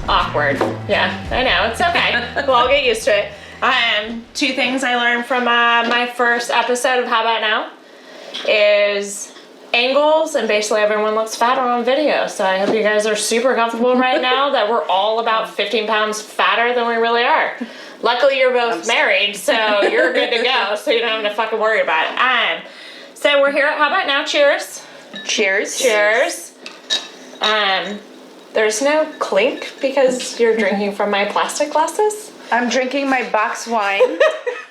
awkward. Yeah, I know. It's okay. We'll all get used to it. 2 things I learned from my first episode of How About Now is angles, and basically everyone looks fatter on video. So I hope you guys are super comfortable right now that we're all about 15 pounds fatter than we really are. Luckily, you're both married, so you're good to go, so you don't have to fucking worry about it. So we're here at How About Now. Cheers. Cheers. Cheers. There's no clink because you're drinking from my plastic glasses. I'm drinking my box wine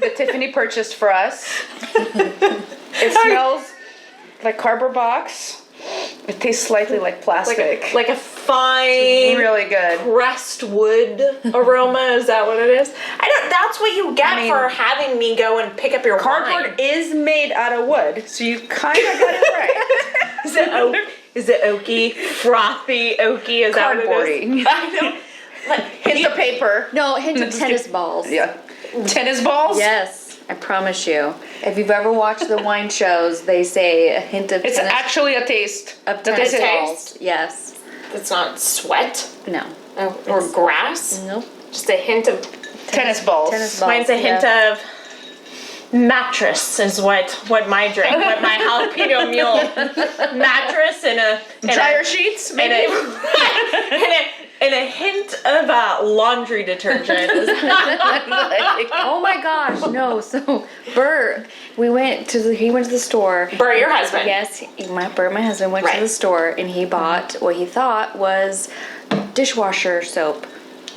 that Tiffany purchased for us. It smells like cardboard box. It tastes slightly like plastic. Like a fine, it's really good pressed wood aroma. Is that what it is? That's what you get for having me go and pick up your cardboard wine. is made out of wood, so you kind of got it right. Is it oak? Is it oaky? Frothy oaky? Is that what it is? I don't. Hint of paper. No, hint of tennis balls. Yeah. Tennis balls? Yes, I promise you. If you've ever watched the wine shows, they say a hint of It's tennis actually a taste. of That tennis is a balls. Yes. It's not sweat No. or grass. Nope. Just a hint of Tennis balls. Tennis balls. Mine's a hint of mattress is what my drink, what my jalapeno mule mattress and dryer sheets, maybe. And a hint of laundry detergent. Oh my gosh, no. So Bert, he went to the store. Bert, your husband. Yes, Bert, my husband, went to the store and he bought what he thought was dishwasher soap.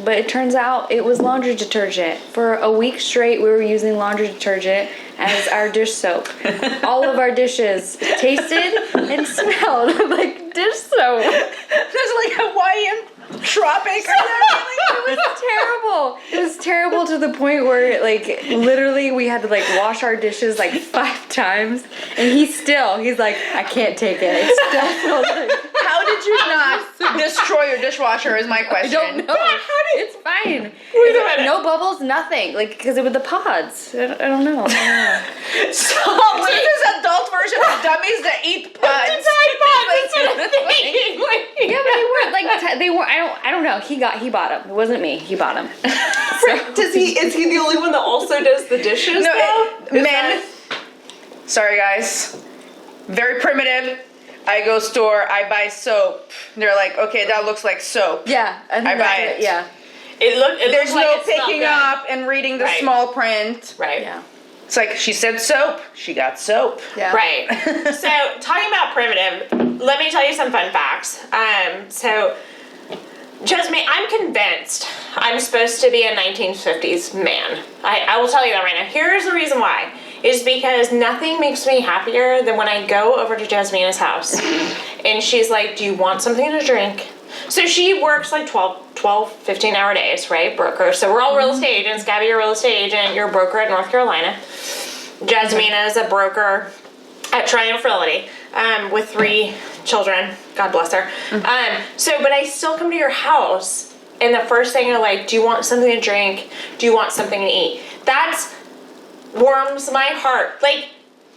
But it turns out it was laundry detergent. For a week straight, we were using laundry detergent as our dish soap. All of our dishes tasted and smelled like dish soap. There's like Hawaiian tropic. It was terrible. It was terrible to the point where, like, literally we had to, like, wash our dishes, like, 5 times. And he's like, I can't take it. It still smells like... How did you not destroy your dishwasher is my question. I don't know. It's fine. Wait a minute. No bubbles, nothing. Like, because it was the pods. I don't know. So This is adult version of dummies that eat pods. That's what I'm thinking. Yeah, but they weren't like they were. I don't know. He bought them. It wasn't me. He bought them. Is he the only one that also does the dishes? No, men. Sorry, guys. Very primitive. I go store. I buy soap. They're like, okay, that looks like soap. Yeah, I buy it. Yeah. There's There's no picking up and reading the small print. Right. Yeah. It's like she said soap. She got soap. Yeah. Right. So talking about primitive, let me tell you some fun facts. So Jasmine, I'm convinced I'm supposed to be a 1950s man. I will tell you that right now. Here's the reason why. Is because nothing makes me happier than when I go over to Jasmina's house and she's like, do you want something to drink? So she works like 12, 15 hour days, right? Broker. So we're all real estate agents. Gabby, you're a real estate agent. You're a broker at North Carolina. Jasmina is a broker at Triumph Realty with 3 children. God bless her. But I still come to your house and the first thing you're like, do you want something to drink? Do you want something to eat? That's warms my heart. Like,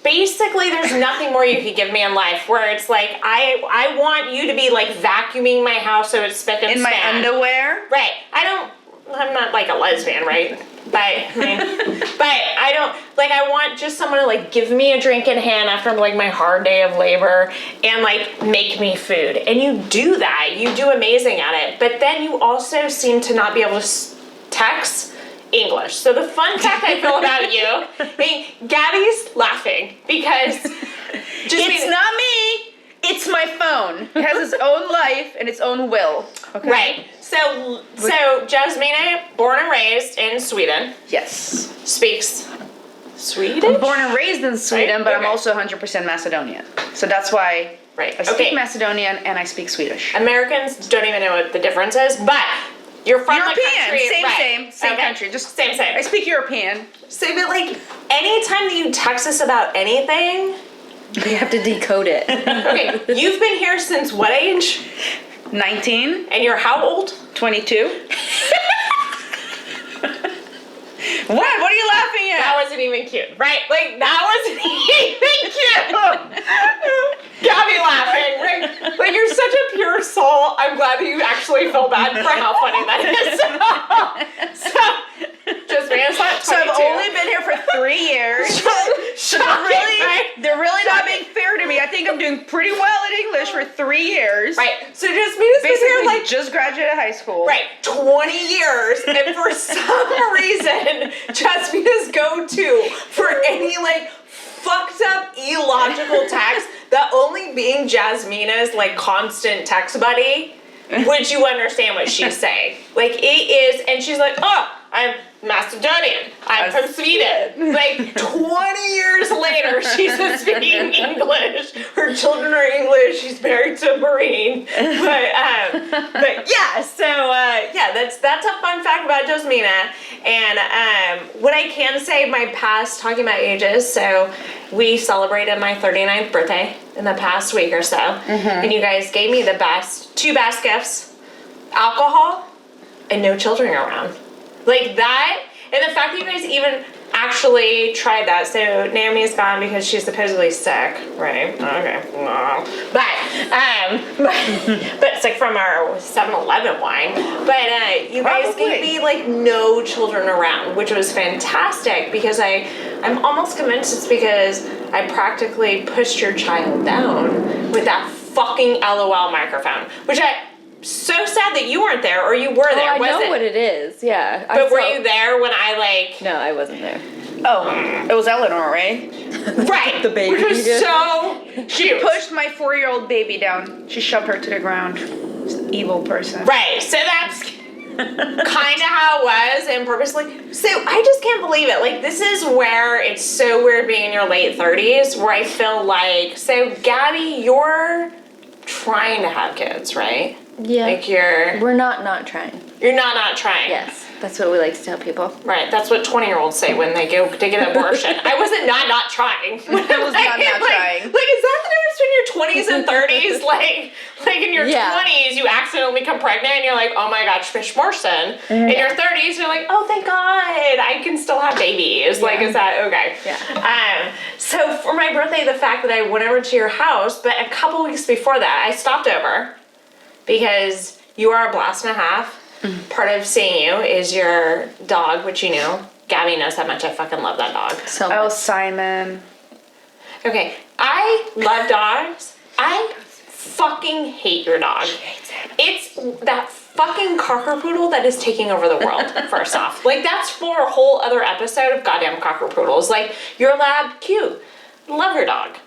basically, there's nothing more you could give me in life where it's like, I want you to be, like, vacuuming my house so it's spick and In my underwear? Right. I'm not, like, a lesbian, right? But I don't, like, I want just someone to, like, give me a drink in hand after, like, my hard day of labor and, like, make me food. And you do that. You do amazing at it. But then you also seem to not be able to text English. So the fun fact I feel about you, Gabby's laughing because It's not me. It's my phone. It has its own life and its own will. Okay. Right. So Jasmina, born and raised in Sweden, Yes. speaks Swedish. I'm born and raised in Sweden, Right, but I'm okay. also 100% Macedonian. So that's why Right. I speak Macedonian and I speak Swedish. Americans don't even know what the difference is, but you're from European, the country. same Okay. country. Just same. I speak European. So, but like, anytime that you text us about anything, You have to decode it. okay, you've been here since what age? 19, And you're how old? 22. What? What are you laughing at? That wasn't even cute, right? Like, that wasn't even cute. Gabby laughing. Right? Like, you're such a pure soul. I'm glad glad that you actually feel bad for how funny that is. So Jasmina's not 22. So I've only been here for 3 years. So they're really not being fair to me. I think I'm doing pretty well at English for 3 years. Right. So Jasmina's been Basically, here like just graduated high school. right 20 years, and for some reason, Jasmina's go-to for any like fucked up illogical text, that only being Jasmina's like constant text buddy, would you understand what she's saying? Like it is, and she's like, oh, I'm Macedonian. I'm from Sweden. Like 20 years later, she's speaking English. Her children are English. She's married to a Marine. But yeah, so yeah, that's a fun fact about Jasmina. And what I can say, my past, talking about ages, so we celebrated my 39th birthday in the past week or so, and you guys gave me the two best gifts: alcohol and no children around. Like that, and the fact that you guys even actually tried that. So Naomi's gone because she's supposedly sick, right? Okay. But it's like from our 7-Eleven wine. But you guys gave me like no children around, which was fantastic, because I'm almost convinced it's because I practically pushed your child down with that fucking LOL microphone, which so sad that you weren't there, or you were there. I know what it is. Yeah. But were you there when I like? No, I wasn't there. Oh, it was Eleanor, right? Right. The baby. Which was so She pushed my 4-year-old baby down. She shoved her to the ground. She's an evil person. Right. So that's kind of how it was, and purposely. So I just can't believe it. Like, this is where it's so weird being in your late 30s, where I feel like, so Gabby, you're trying to have kids, right? Yeah. Like We're not trying. You're not trying. Yes. That's what we like to tell people. Right. That's what 20-year-olds say when they go to get an abortion. I wasn't not trying. I was not trying. Like, is that the difference between your 20s and 30s? Like in your 20s, you accidentally become pregnant and you're like, oh my gosh, Fish Morrison. In your 30s, you're like, oh, thank God, I can still have babies. Like, is that okay? Yeah. So for my birthday, the fact that I went over to your house, but a couple weeks before that, I stopped over because you are a blast and a half. Part of seeing you is your dog, which you know. Gabby knows how much I fucking love that dog. So much. Oh, Simon. Okay, I love dogs. I fucking hate your dog. She hates him. It's that fucking cockerpoodle that is taking over the world, first off. Like, that's for a whole other episode of goddamn cockerpoodles. Like, your lab, cute. Love your dog.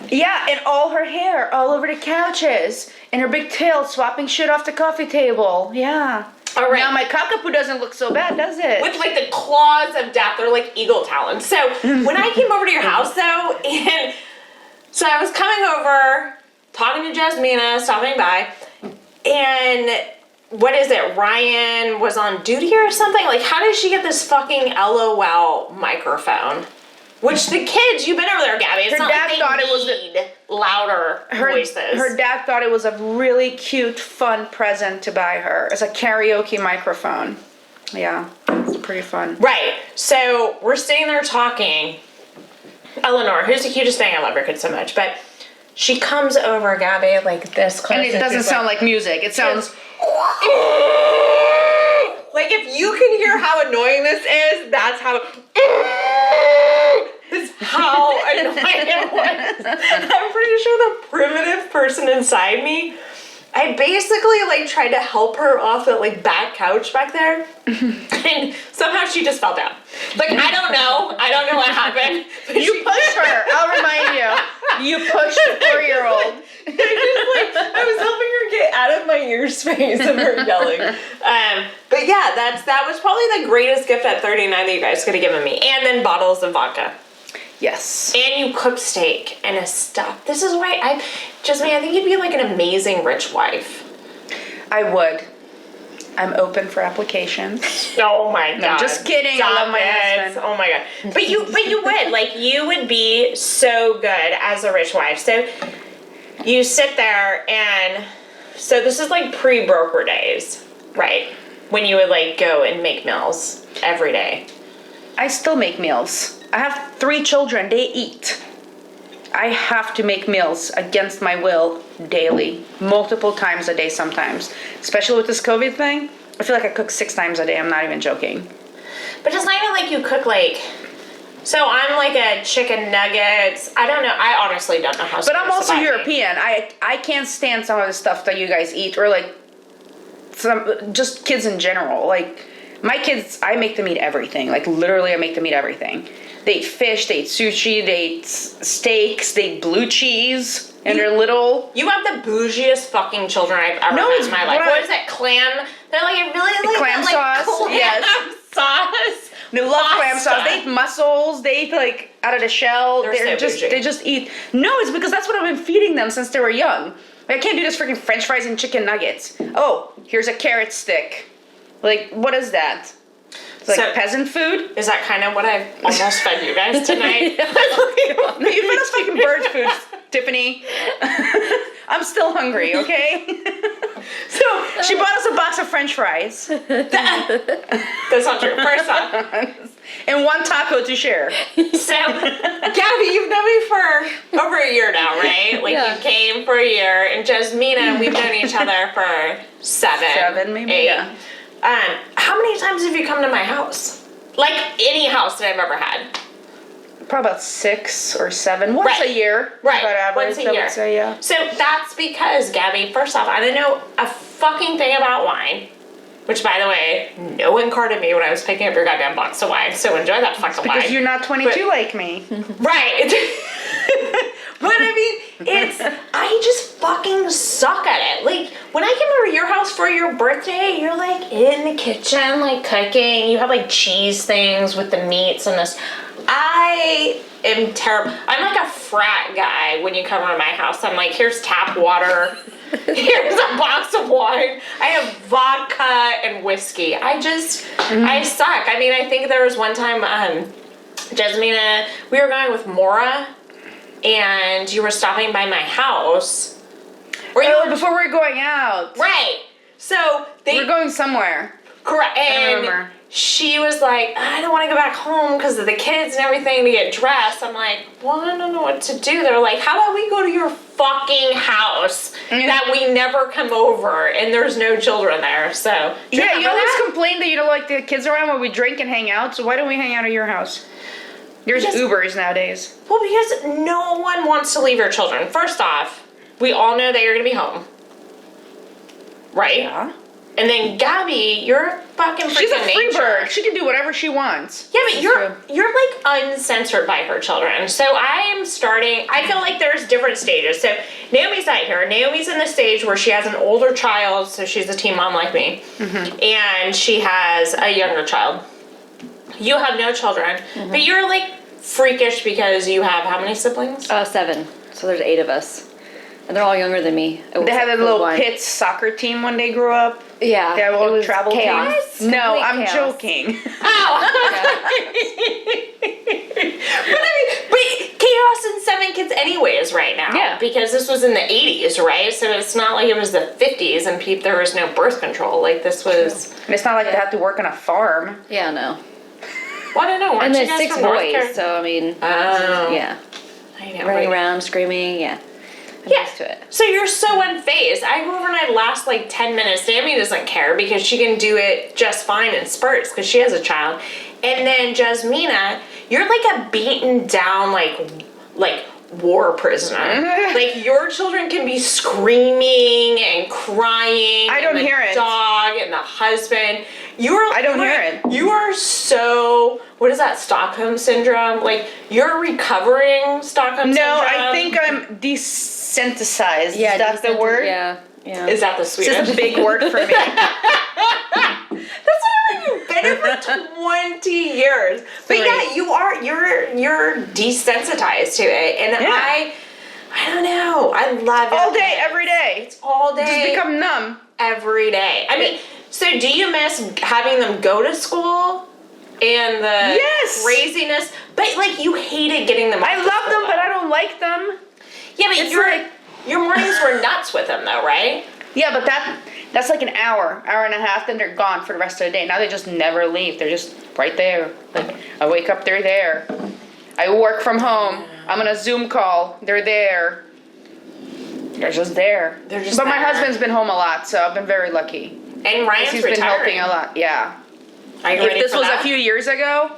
Yeah, and all her hair all over the couches, and her big tail swapping shit off the coffee table. Yeah. All right. Now my cockapoo doesn't look so bad, does it? With like the claws of death, they're like eagle talons. So when I came over to your house though, and so I was coming over, talking to Jasmina, stopping by, and what is it? Ryan was on duty or something? Like, how did she get this fucking LOL microphone? Which the kids, you've been over there, Gabby. It's Her not dad like thought they it was need louder voices. Her dad thought it was a really cute, fun present to buy her. It's a karaoke microphone. Yeah, it's pretty fun. Right. So we're sitting there talking. Eleanor, who's the cutest thing? I love her kid so much, but she comes over, Gabby, like this close. And it doesn't sound like music. It sounds... Like, if you can hear how annoying this is, that's how... is how annoying it was. I'm pretty sure the primitive person inside me, I basically like tried to help her off that like back couch back there, and somehow she just fell down. Like, I don't know what happened. You pushed her. I'll remind you. You pushed the 4-year-old. I was helping her get out of my ear space of her yelling. But yeah, that was probably the greatest gift at 39 that you guys could have given me. And then bottles of vodka. Yes. And you cooked steak and a stuff. This is why Jasmine, I think you'd be like an amazing rich wife. I would. I'm open for applications. Oh my God. No, just kidding. I love my husband. Oh my God. But you would. Like, you would be so good as a rich wife. So you sit there and, so this is like pre-broker days, right? When you would like go and make meals every day. I still make meals. I have 3 children. They eat. I have to make meals against my will daily, multiple times a day sometimes. Especially with this COVID thing. I feel like I cook 6 times a day. I'm not even joking. But it's not even like you cook like. So I'm like a chicken nuggets. I don't know. I honestly don't know how. But I'm also survive me. European. I can't stand some of the stuff that you guys eat, or like some just kids in general. Like my kids, I make them eat everything. Like literally, I make them eat everything. They eat fish. They eat sushi. They eat steaks. They eat blue cheese. And they're little. You have the bougiest fucking children I've ever met in my life. What is that, clam? They're like, I really like clam that, sauce. Clam Yes. sauce. They love clam Pasta. sauce. They eat mussels. They eat like out of the shell. They're so bougie. They just eat. No, it's because that's what I've been feeding them since they were young. Like, I can't do this freaking French fries and chicken nuggets. Oh, here's a carrot stick. Like, what is that? It's like So- peasant food. Is that kind of what I've almost fed you guys tonight? No, you fed us fucking bird food, Tiffany. I'm still hungry, okay? So she bought us a box of French fries That's not true. First off, and 1 taco to share. so Gabby, you've known me for over a year now, right? Like Yeah. you came for a year, and Jasmina, we've known each other for 7, 7 maybe, 8. yeah. How many times have you come to my house? Like any house that I've ever had. Probably about 6 or 7. Once Right. a year. Right. About average, Once a I year. would say, yeah. So that's because, Gabby, first off, I didn't know a fucking thing about wine. Which, by the way, no one carded me when I was picking up your goddamn box of wine. So enjoy that fucking wine. Because you're not 22 But- like me. Right. But I mean, I just fucking suck at it. Like, when I came over to your house for your birthday, you're like in the kitchen, like cooking. You have like cheese things with the meats and this. I am terrible. I'm like a frat guy when you come over to my house. I'm like, here's tap water. Here's a box of wine. I have vodka and whiskey. I suck. I mean, I think there was one time, Jasmina, we were going with Mora, and you were stopping by my house. Or you Oh, were, before we're going out. right. So they We're going somewhere. correct, and remember. she was like, I don't want to go back home because of the kids and everything to get dressed. I'm like, well, I don't know what to do. They're like, how about we go to your fucking house that we never come over and there's no children there. So do Yeah, you remember always that? complain that you don't like the kids around when we drink and hang out, so why don't we hang out at your house? There's Because- Ubers nowadays. Well, because no one wants to leave your children. First off, we all know that you're gonna be home, right? Yeah. And then Gabby, you're a fucking freak She's a of free nature. bird. She can do whatever she wants. Yeah, but you're like uncensored by her children. So I feel like there's different stages. So Naomi's not here. Naomi's in the stage where she has an older child, so she's a teen mom like me. And she has a younger child. You have no children, but you're like freakish because you have how many siblings? 7. So there's 8 of us. And they're all younger than me. They had a little one. Pitts soccer team when they grew up. Yeah. They had a it little was travel chaos. team. No, Complete I'm chaos. joking. But chaos and 7 kids anyways right now. Yeah. Because this was in the 80s, right? So it's not like it was the 50s and there was no birth control. Like this was... And it's not like they had to work on a farm. Yeah, no. Well, I don't know. Weren't And you there's guys 6 from North boys, Carolina? so I mean, Oh. yeah. I know, Running right? around, screaming, yeah. I'm Yeah. used to it. So you're so unfazed. I go over and I last like 10 minutes. Sammy doesn't care because she can do it just fine in spurts because she has a child. And then Jasmina, you're like a beaten down like war prisoner. Like your children can be screaming and crying. I don't and the hear it. Dog and the husband. I don't hear it. You are so, what is that, Stockholm syndrome? Like you're recovering Stockholm syndrome. No, I think I'm desensitized. Yeah, Is that the word? Yeah, yeah. Is that the It's Swedish? just a big word for me. That's why you've been here for 20 years. But yeah, you're desensitized to it. And Yeah. I don't know. I love it. All day, every day. All day. Just become numb. every day. I mean, so do you miss having them go to school and the Yes. craziness? But like you hated getting them. I off to love school, them, but though. I don't like them. Yeah, but It's your like- your mornings were nuts with them though, right? Yeah, but that's like an hour and a half, then they're gone for the rest of the day. Now they just never leave. They're just right there. Like I wake up, they're there. I work from home. I'm on a Zoom call. They're there. They're just there. But my husband's been home a lot, so I've been very lucky. And Ryan's He's retiring. been helping a lot. Yeah. Are you If ready this for was that? a few years ago,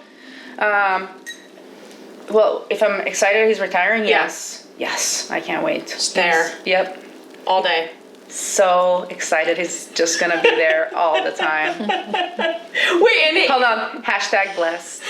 well, if I'm excited he's retiring, Yeah. yes. Yes, I can't wait. Just there. Yep. All day. So excited he's just gonna be there all the time. Wait, and Hold on. Hashtag blessed.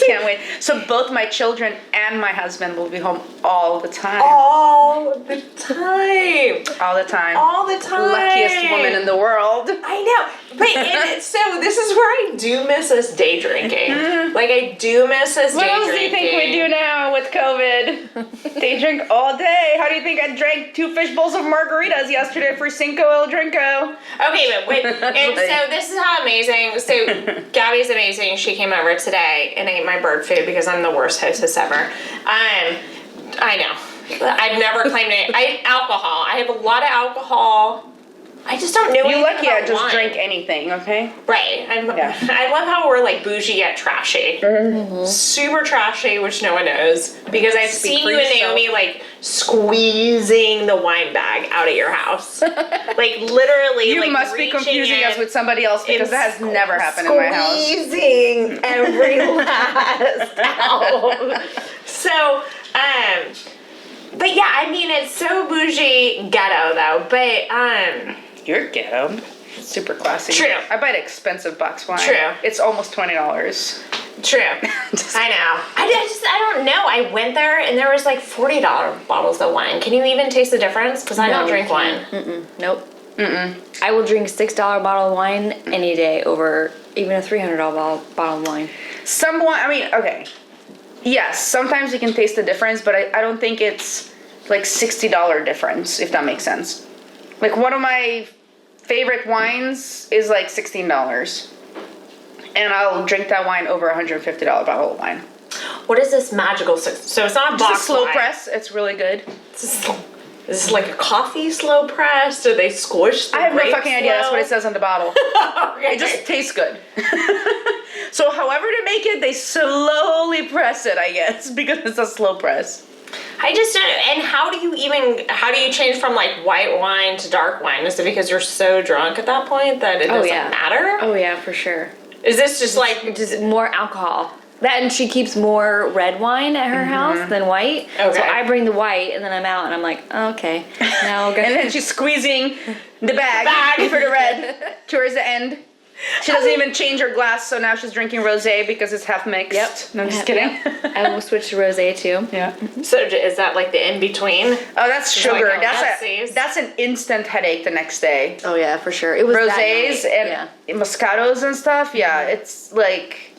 Can't wait. So both my children and my husband will be home all the time. all the time. All the time. All the time. Luckiest woman in the world. I know. But so this is where I do miss us day drinking. Like I do miss us What day else do drinking. you think we do now with COVID? Day drink all day. How do you think I drank 2 fish bowls of margaritas yesterday for Cinco El Drinko? Okay, but wait. And so this is how amazing. So Gabby's amazing. She came over today and ate my bird food because I'm the worst hostess ever. I know. I've never claimed it. Alcohol. I have a lot of alcohol. I just don't know anything You're lucky I about just wine. drink anything, okay? Right. Yeah. I love how we're like bougie yet trashy. Super trashy, which no one knows. Because I've Speak seen for you and yourself. Naomi like squeezing the wine bag out of your house. Like literally You like must be reaching confusing in us with somebody else because and that has never happened in my house. Squeezing every last out. So, but yeah, I mean it's so bougie ghetto though. But You're ghetto. Super classy. True. I buy an expensive box wine. True. It's almost $20. True. I know. I don't know. I went there and there was like $40 bottles of wine. Can you even taste the difference? Because I don't drink wine. Nope. I will drink a $6 bottle of wine any day over even a $300 bottle of wine. Some wine, I mean, okay. Yes, sometimes you can taste the difference, but I don't think it's like $60 difference, if that makes sense. Like one of my favorite wines is like $16. And I'll drink that wine over a $150 bottle of wine. What is this magical? So it's not a box It's a slow wine. press. It's really good. Is this like a coffee slow press? Do they squish the I have no grapes fucking idea. That's what it slow? says on the bottle. Okay. It just tastes good. So however to make it, they slowly press it, I guess, because it's a slow press. I just don't. And how do you change from like white wine to dark wine? Is it because you're so drunk at that point that it doesn't matter? Oh yeah, for sure. Is this just like Just more alcohol. That and she keeps more red wine at her house than white. Okay. So I bring the white and then I'm out and I'm like, oh, okay. Now we'll go. And then she's squeezing the bag for the red towards the end. She doesn't even change her glass, so now she's drinking rosé because it's half mixed. Yep. No, I'm just kidding. I will switch to rosé too. Yeah. so? Is that like the in between? Oh, that's sugar. like a That's an instant headache the next day. Oh yeah, for sure. It was that Rosés night. and Moscatos and stuff. Yeah, it's like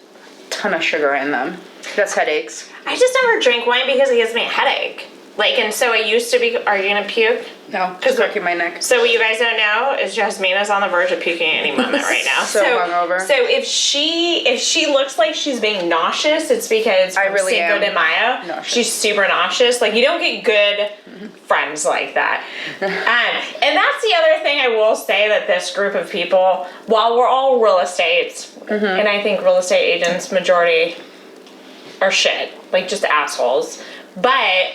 ton of sugar in them. That's headaches. I just never drink wine because it gives me a headache. Like, and so I used to be. Are you gonna puke? No, just cracking my neck. So what you guys don't know is Jasmina's on the verge of puking at any moment right now. So hungover. So if she looks like she's being nauseous, it's because I really Cinco am de Mayo, nauseous. she's super nauseous. Like you don't get good friends like that. And that's the other thing I will say that this group of people, while we're all real estate, and I think real estate agents majority are shit, like just assholes, but.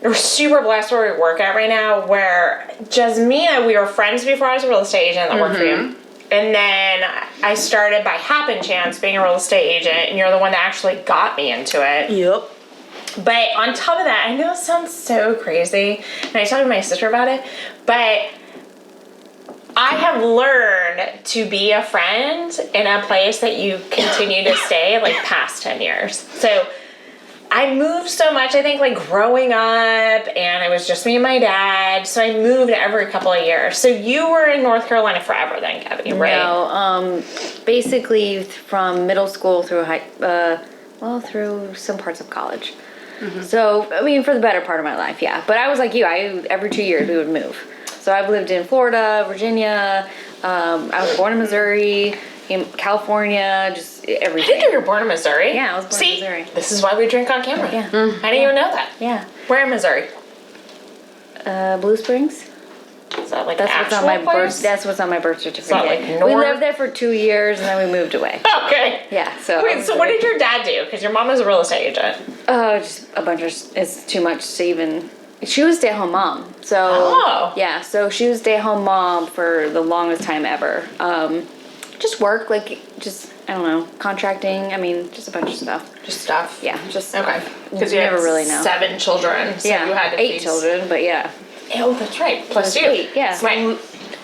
We're super blessed where we work at right now, where Jasmina, we were friends before I was a real estate agent that worked for you. And then I started by happen chance being a real estate agent, and you're the one that actually got me into it. Yep. But on top of that, I know it sounds so crazy, and I talked to my sister about it, but I have learned to be a friend in a place that you continue to stay like past 10 years. So I moved so much, I think, like growing up, and it was just me and my dad, so I moved every couple of years. So you were in North Carolina forever then, Gabby, right? No, basically from middle school through through some parts of college. So, I mean, for the better part of my life, yeah. But I was like you, every 2 years we would move. So I've lived in Florida, Virginia, I was born in Missouri, in California, just everything. I didn't know you were born in Missouri. Yeah, I was born in Missouri. This is why we drink on camera. Yeah. I didn't even know that. Yeah. Where in Missouri? Blue Springs. Sounds that? Like That's what's on actual my place? That's what's on my birth certificate. not like we North? lived there for 2 years and then we moved away. Okay. Yeah. So Wait, so what did your dad do? Because your mom is a real estate agent. Oh, just a bunch of. It's too much to even. She was a stay-at-home mom, so yeah. So she was a stay-at-home mom for the longest time ever. Just work, like just I don't know, contracting. I mean, just a bunch of stuff. Just stuff. Yeah, just Okay. Because you you never had really know. 7 children, so Yeah, you had to 8 feed- children, but yeah. Oh, that's right. Plus you. 8, yeah. Right.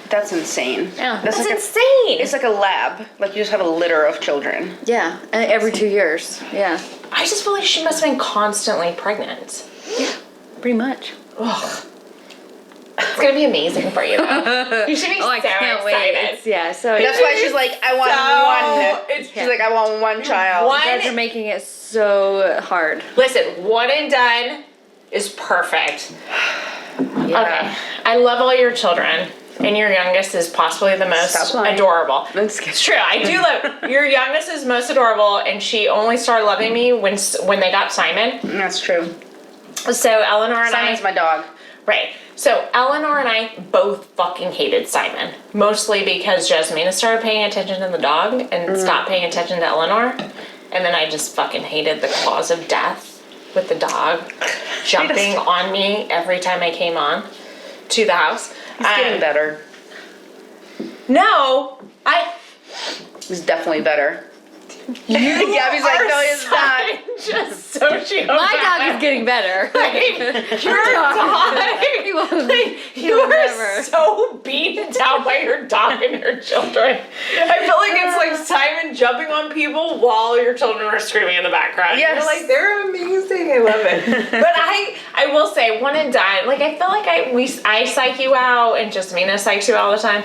That's insane. Yeah. That's like insane. It's like a lab. Like you just have a litter of children. Yeah, and every 2 years. Yeah, I just feel like she must have been constantly pregnant. pretty much. Ugh. It's gonna be amazing for you. Though. You should be so excited. So That's why she's like, I want one. She's like, I want one child. One- you guys are making it so hard. Listen, one and done is perfect. Yeah. Okay. I love all your children. And your youngest is possibly the most Stop lying. adorable. That's good. It's true. I do love your youngest is most adorable, and she only started loving me when they got Simon. That's true. So Eleanor and Simon's my dog. Right. So Eleanor and I both fucking hated Simon. Mostly because Jasmina started paying attention to the dog and stopped paying attention to Eleanor. And then I just fucking hated the cause of death with the dog jumping on me every time I came on to the house. He's getting better. No, He's definitely better. You Gabby's like, no, he's not. Just sociopath. My dog is getting better. Your dog. He won't. You will are never. so beaten down by your dog and your children. I feel like it's like Simon jumping on people while your children are screaming in the background. Yes. You're like, they're amazing. I love it. But I will say, one and done. Like, I feel like I psych you out, and Jasmina psychs you out all the time.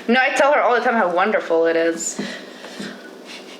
No, I tell her all the time how wonderful it is.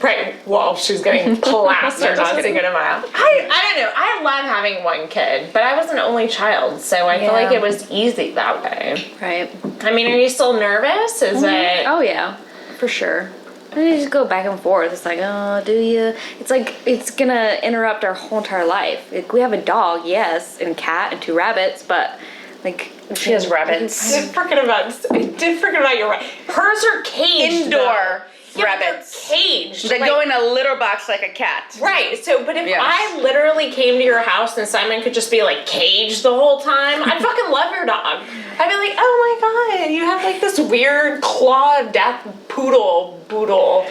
Right. Well, she's getting plastered No, just on kidding. Cinco de Mayo. I don't know. I love having one kid, but I was an only child, so I feel like Yeah. it was easy that way. Right. I mean, are you still nervous? Is it? Oh yeah, for sure. And you just go back and forth. It's like, oh, do you? It's like it's gonna interrupt our whole entire life. Like, we have a dog, yes, and a cat and 2 rabbits, but like She has rabbits. I did forget about your rabbit. Hers are caged. Indoor though. Yeah, but they're rabbits. caged. They Like- go in a litter box like a cat. Right, so, but if Yes. I literally came to your house and Simon could just be like caged the whole time, I'd fucking love your dog. I'd be like, oh my god, you have like this weird claw death poodle. Poodle.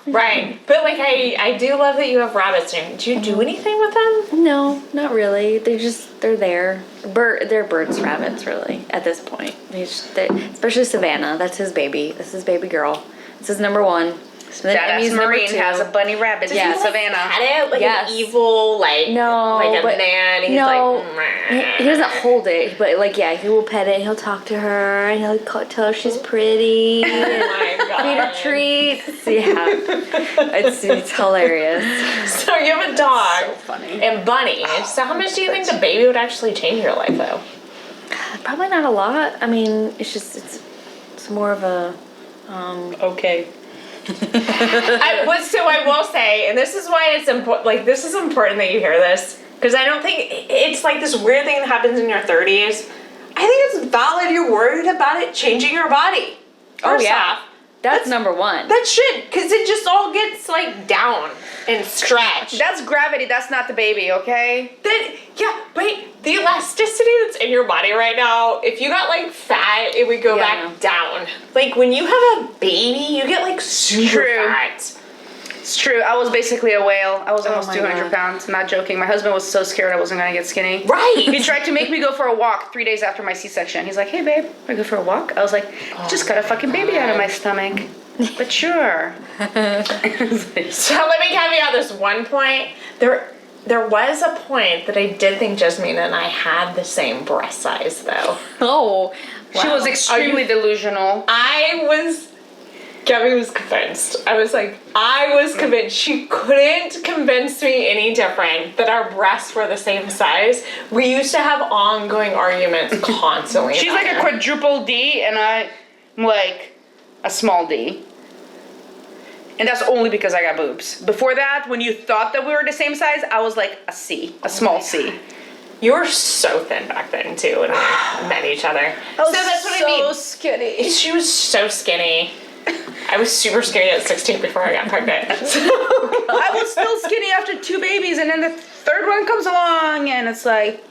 Right, but like I do love that you have rabbits. Do you do anything with them? no, not really. They're there. They're birds, rabbits, really. At this point, especially Savannah. That's his baby. That's his baby girl. This is number 1. So then Badass Emmy's number Marine 2. has a bunny rabbit. Yeah, Yeah, Savannah. Had it like Yes. an evil like No, like a but- man. He's no, like he doesn't hold it, but like yeah, he will pet it. He'll talk to her, and he'll tell her she's pretty. oh And my god. feed her treats. Yeah, it's hilarious. So you have a dog So funny. and bunny. So how much do you think the baby would actually change your life though? Probably not a lot. I mean, it's more of a Okay. I will say, and this is why it's important. Like, this is important that you hear this because I don't think it's like this weird thing that happens in your 30s. I think it's valid. You're worried about it changing your body. First off, that's number 1. that should, because it just all gets like down and stretched. That's gravity. That's not the baby, okay? Then yeah, but the elasticity that's in your body right now, if you got like fat, it would go Yeah, I back know. down. Like when you have a baby, you get like super True. fat. It's true. I was basically a whale. I was almost my 200 God. pounds. I'm not joking. My husband was so scared I wasn't going to get skinny. Right. He tried to make me go for a walk 3 days after my C-section. He's like, hey, babe, want to go for a walk? I was like, just got a fucking baby out of my stomach. But sure. So let me caveat this one point. There was a point that I did think Jasmina and I had the same breast size though. Oh, She was extremely delusional. Gabby was convinced. I was convinced. She couldn't convince me any different that our breasts were the same size. We used to have ongoing arguments constantly. She's about like a it. quadruple D, and I'm like a small D. And that's only because I got boobs. Before that, when you thought that we were the same size, I was like a C, a small C. You were so thin back then too when we met each other. I was so that's what I mean. skinny. She was so skinny. I was super skinny at 16 before I got pregnant. I was still skinny after 2 babies, and then the 3rd one comes along, and it's like.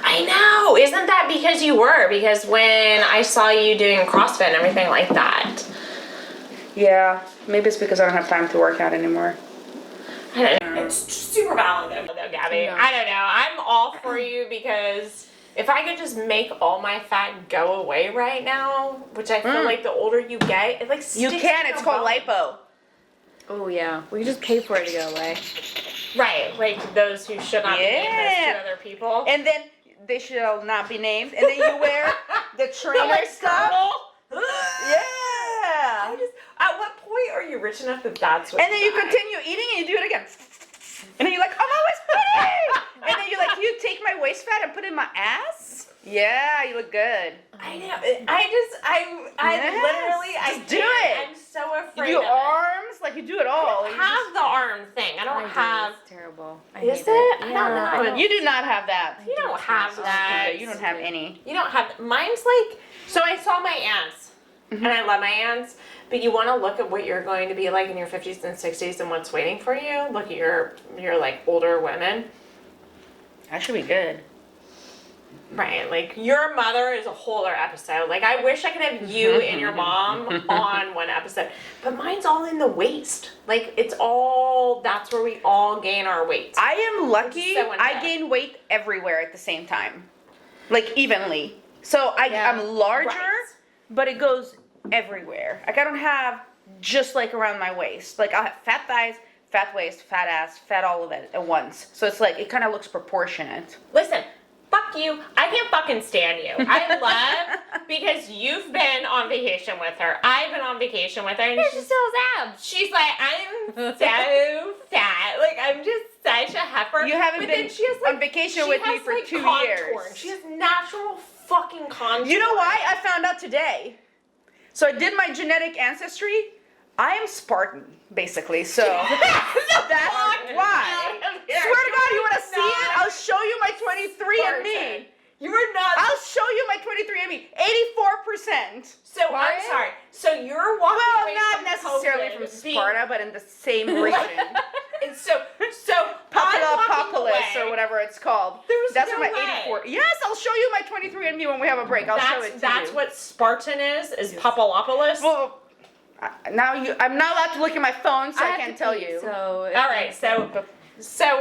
I know. Isn't that because you were? Because when I saw you doing CrossFit and everything like that. Yeah, maybe it's because I don't have time to work out anymore. I don't know. It's super valid though, Gabby. No. I don't know. I'm all for you because if I could just make all my fat go away right now, which I feel like the older you get, it like sticks You can. in It's your called bone. lipo. Oh yeah, we just pay for it to go away. Right, like those who should not be named to other people. And then they shall not be named. And then you wear the trainer stuff. Yeah. At what point are you rich enough that that's what And then you continue eating and you do it again. And then you're like, I'm always pretty. And then you're like, you take my waist fat and put it in my ass? Yeah, you look good. I know. I literally, I do it. I'm so afraid You do of it. arms, like you do it all. I don't have the arm thing. I don't have. It's terrible. Is hate it? I Yeah, don't know. You do not have that. You don't have that. You don't have any. You don't have. Mine's like. So I saw my aunts, and I love my aunts. But you want to look at what you're going to be like in your 50s and 60s and what's waiting for you. Look at your like older women. That should be good. Right, like your mother is a whole other episode. Like I wish I could have you and your mom on one episode, but mine's all in the waist. Like it's all, that's where we all gain our weight. I am lucky. So in I depth. gain weight everywhere at the same time, like evenly. So I'm larger, Right. but it goes everywhere. Like I don't have just like around my waist. Like I have fat thighs, fat waist, fat ass, fat all of it at once. So it's like it kind of looks proportionate. Listen, fuck you. I can't fucking stand you. I love because you've been on vacation with her. I've been on vacation with her, and She still has abs. she's like, I'm so fat. Like I'm just such a heifer. You haven't But been then she has, like, on vacation she with me has, for like, 2 contour. years. She has natural fucking contour. You know why? I found out today. So I did my genetic ancestry. I am Spartan, basically. So that's why. Swear to God, you want to see it? I'll show you my 23andMe. You are not. I'll show you my 23andMe. 84%. So I'm sorry. So you're walking Well, away not from necessarily COVID from being- Sparta, but in the same region. And so Papadopoulos I'm or whatever it's called. There's That's no what my way. 84. Yes, I'll show you my 23andMe when we have a break. I'll show it to That's you. what Spartan is Papadopoulos. Well, now I'm not allowed to look at my phone, so I can't tell you. So All right, so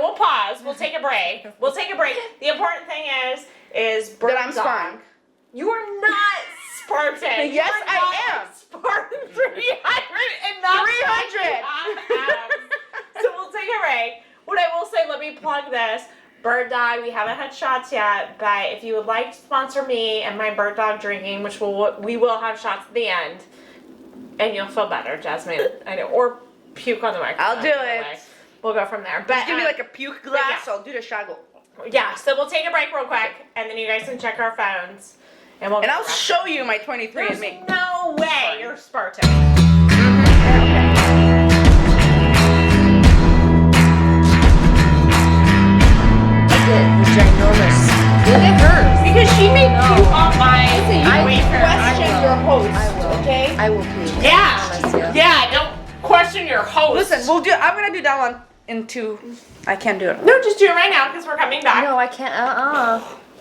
we'll pause. We'll take a break. The important thing is Bird That I'm Dog. Spartan. You are not Spartan. Yes, You are I not am. Spartan 300 and not 300. So we'll take a break. What I will say, let me plug this. Bird Dog, we haven't had shots yet, but if you would like to sponsor me and my Bird Dog drinking, which we will have shots at the end, and you'll feel better, Jasmine. I know, or puke on the microphone. I'll do either it. way. We'll go from there. But Just give me like a puke glass, yeah. I'll do the shaggle. yeah, so we'll take a break real quick, and then you guys can check our phones, and we'll. And get I'll back. show you my There's 23andMe. no way you're Spartan. ginormous. Look at hers. Because she made puke on my. I Question your host, I will. okay? I will please. Yeah. I promise you. Yeah, don't question your host. Listen, I'm gonna do that one in 2. I can't do it. No, just do it right now because we're coming back. No, I can't.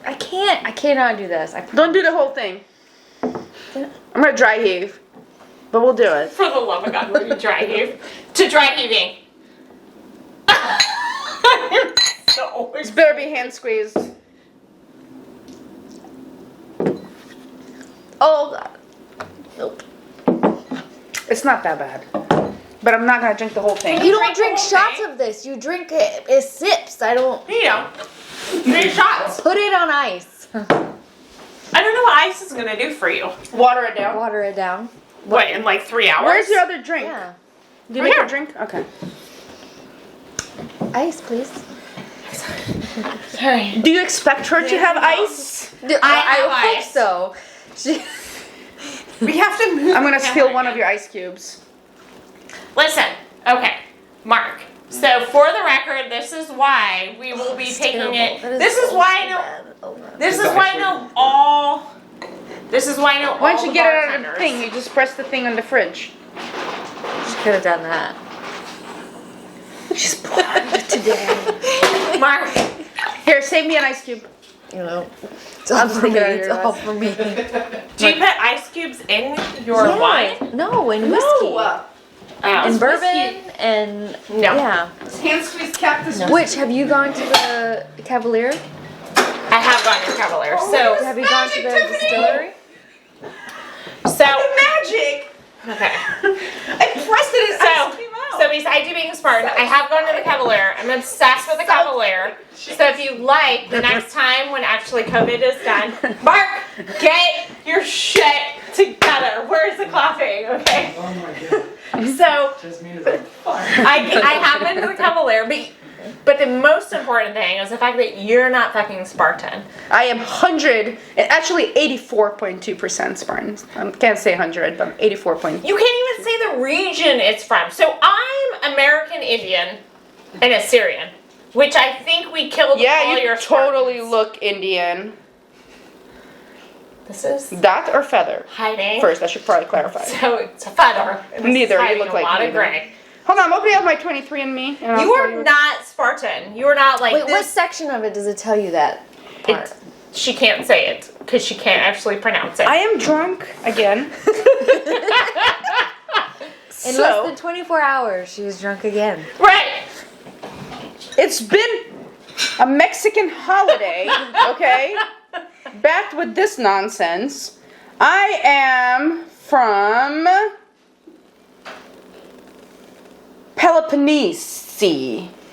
I can't. I cannot do this. Don't do the whole thing. I'm gonna dry heave. But we'll do it. For the love of God, we're to dry heave. To dry heaving. So This better be hand squeezed. Oh God. Nope. It's not that bad. But I'm not gonna drink the whole thing. You don't drink the drink whole shots thing? of this. You drink it. It sips. I don't. you know, 3 shots. Put it on ice. I don't know what ice is gonna do for you. Water it down. Water it down. What, in like 3 hours? Where's your other drink? Yeah. Do you Right make here. a drink? Okay. Ice, please. Sorry. Do you expect her to have ice? I hope so. We have to move. I'm gonna the steal camera one of again. your ice cubes. Listen, okay, Mark. So for the record, this is why we will be taking terrible. That it. This is so why I know. bad. Oh, no. This is why I know all. This is why I know all. Why don't you the get it out of the bartenders. thing? You just press the thing on the fridge. She could have done that. She's blonde today. Mark, Here, save me an ice cube. You know, it's all for me. take it out of It's your all glass. for me. do you put ice cubes in your wine? No, in whiskey. Oh. In bourbon and No. yeah. Hand squeeze cactus. Which have you gone to the Cavalier? I have gone to Cavalier. So Have you gone to the distillery? Magic. Okay. I pressed it in ice cream out. So besides you being a Spartan, I have gone to the Cavalier. I'm obsessed with the Cavalier. So if you like, the next time when actually COVID is done, Mark, get your shit together. Where's the clapping? Okay. Oh my god. So Jasmina's on fire. I have been to the Cavalier, but the most important thing is the fact that you're not fucking Spartan. I am 100, actually 84.2% Spartan. I can't say 100, but 84. You can't even say the region it's from. So I'm American Indian and Assyrian, which I think we killed Yeah, all you your totally Spartans. look Indian. This is That or feather? hiding. First, I should probably clarify. So it's a feather. And this is Neither, you hiding look a like lot of neither. gray. Hold on, open up my 23andMe. And I'll You tell are not Spartan. You are not like Wait, what this. section of it does it tell you that part? She can't say it because she can't actually pronounce it. I am drunk again. In So, less than 24 hours, she was drunk again. Right. it's been a Mexican holiday, okay? Back with this nonsense. I am from Peloponnese.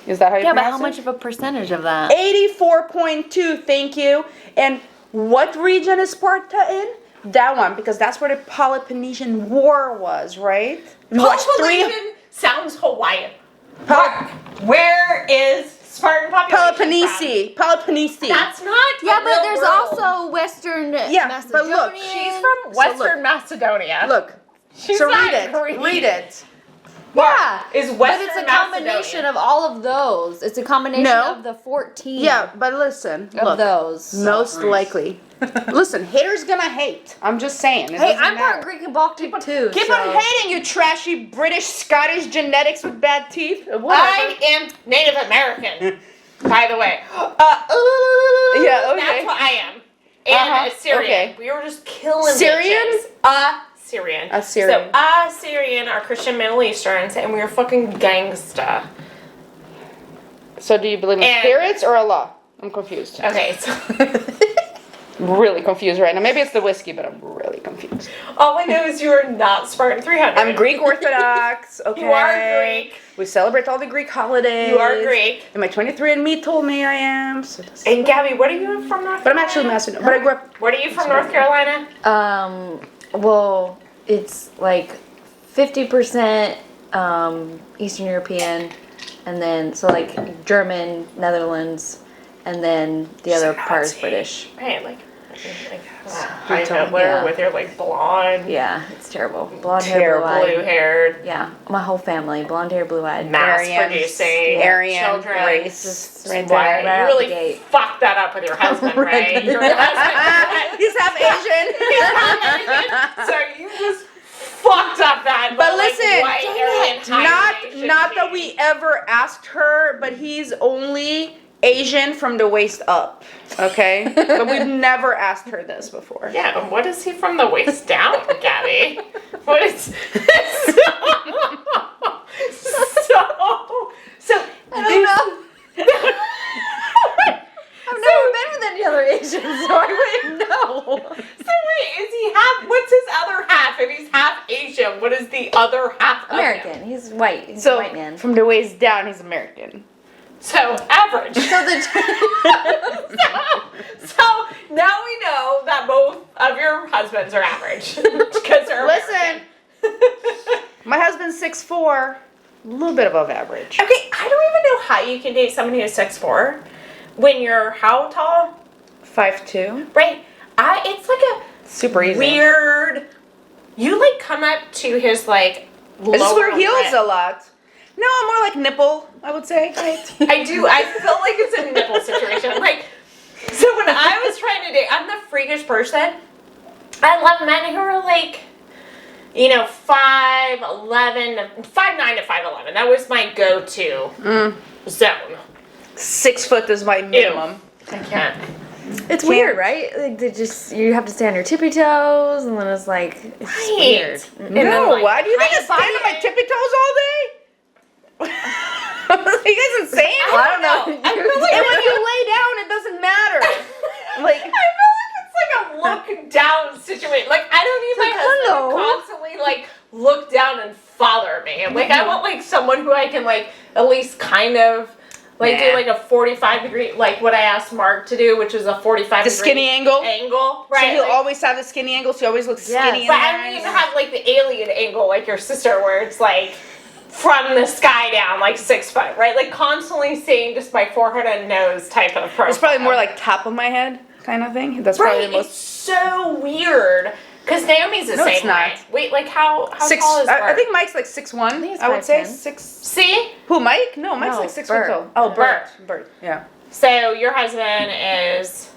Is that how you Yeah, but pronounce how it? much of a percentage of that? 84.2, thank you. And what region is Sparta in? That one, because that's where the Peloponnesian War was, right? We watched Peloponnesian sounds Hawaiian. Pel- Mark, where is Spartan population from? Peloponnese. That's not Yeah, a but real there's world. also Western Yeah, but look, She's from Western Macedonia. Look, She's so not read it. Greek. Read it. Yeah, Is but Western it's a combination Macedonia. of all of those. It's a combination No. of the 14 Yeah, but listen. of Look, those. most likely. Listen, haters gonna hate. I'm just saying. It Hey, doesn't I'm part matter. Greek and Baltic too. Keep so. on hating, you trashy British, Scottish genetics with bad teeth. Whatever. I am Native American, by the way. Yeah, okay. That's what I am. And Assyrian. okay. We were just killing Syrian? bitches. Assyrian. Assyrian. So Assyrian are Christian Middle Easterns, and we were fucking gangsta. So do you believe in And- spirits or Allah? I'm confused. Okay, so Really confused right now. Maybe it's the whiskey, but I'm really confused. all I know is you are not Spartan 300. I'm Greek Orthodox. Okay. You are Greek. We celebrate all the Greek holidays. You are Greek. And my 23andMe told me I am. So And Gabby, what are you from North Carolina? but I'm actually Macedonian. But I grew up. What are you from North Carolina? Well, it's like 50% Eastern European, and then so like German, Netherlands, and then the other part is British. Right, like high Hitler yeah. with your like blonde, Yeah, it's terrible. Blonde hair, blue eyed. blue-haired, Yeah, my whole family, blonde hair, blue eyed. mass-producing Aryan children. race. Just Right Right, there. you out the really gate. fucked that up with your husband, right? Your husband. He's half Asian. So you just fucked up that. But like, listen, white Aryan hybridization not that gene. we ever asked her, but he's only Asian from the waist up. Okay, but we've never asked her this before. Yeah, and what is he from the waist down, Gabby? What is so I don't know. I've never been with any other Asians, so I wouldn't know. So wait, is he half? What's his other half? If he's half Asian, what is the other half? Of him? American. He's white. He's So a white man. from the waist down, he's American. So average. So the So now we know that both of your husbands are average because they're Listen, American. my husband's 6'4", a little bit above average. Okay, I don't even know how you can date someone who's 6'4" when you're how tall? 5'2", Right. It's like a super easy. weird. You like come up to his like. I just wear lower heels lip. a lot. No, more like nipple, I would say. I do. I feel like it's a nipple situation. Like, so when I was trying to date, I'm the freakish person. I love men who are like, 5'11", 5'9" to 5'11". That was my go-to zone. 6 foot is my minimum. I can't. It's weird, right? Like you have to stay on your tippy toes, and then it's like it's weird. And then, No, like, why do you think I high stand on my stand. tippy toes all day? Are you guys insane? I don't know. I feel like And when you lay down, it doesn't matter. Like, I feel like it's like a look down situation. Like, I don't need my husband to constantly like look down and father me. Like, I want like someone who I can like at least kind of like do like a 45-degree, like what I asked Mark to do, which is a 45-degree. the skinny angle. Angle, right? So he'll like, always have the skinny angle, so he always looks skinny. in but the I don't eyes. even have like the alien angle like your sister, where it's like from the sky down, like 6 foot, right? Like constantly seeing just my forehead and nose type of profile. It's probably more like top of my head kind of thing. That's right. probably the It's most. so weird because Naomi's the No, same it's not. way. Wait, like how Six. tall is Bert? I think Mike's like 6'1". think it's I would say 5'10". 6. See, Who, Mike? No, Mike's No, like 6 Bert. foot tall. Oh, Bert. Bert. Yeah. so your husband is.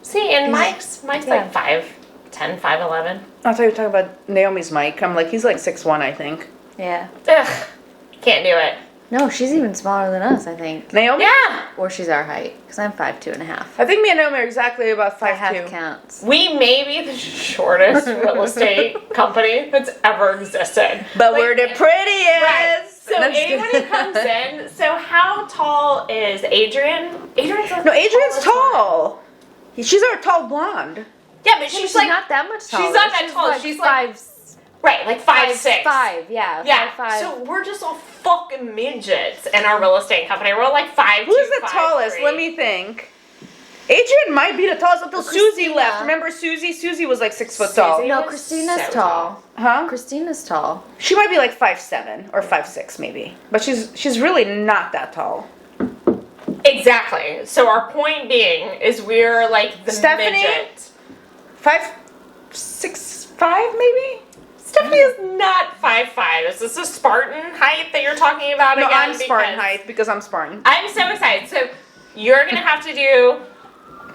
See, and Mike's like 5'10", 5'11". I thought you were talking about Naomi's Mike. I'm like, he's like 6'1", I think. Yeah. Ugh, can't do it. No, she's even smaller than us, I think. Naomi? Yeah, Or she's our height, because I'm 5'2.5". I think me and Naomi are exactly about By half 5'2". counts. we may be the shortest real estate company that's ever existed. But Like, we're the prettiest. Right. So That's anyone good. who comes in, so how tall is Adrian? Adrian's like No, the Adrian's tallest one. tall. She's our tall blonde. Yeah, but She's she's like not that much taller. she's not that tall. Like She's like 5'6". right, like 5'6". 5'5", yeah. Yeah. 5'5". So we're just all fucking midgets in our real estate company. We're all like 5'2", Who's the 5'3". tallest? Let me think. Adrian might be the tallest until Susie Christina. left. Remember Susie? Susie was like 6 foot tall. Susie? No, was Christina's so tall. Huh? Christina's tall. She might be like 5'7" or 5'6" maybe. But she's really not that tall. Exactly. So our point being is we're like the Stephanie? midget. 5'6", maybe? Stephanie is not 5'5". Is this a Spartan height that you're talking about No, again? I'm Spartan Because height because I'm Spartan. I'm so excited. So you're going to have to do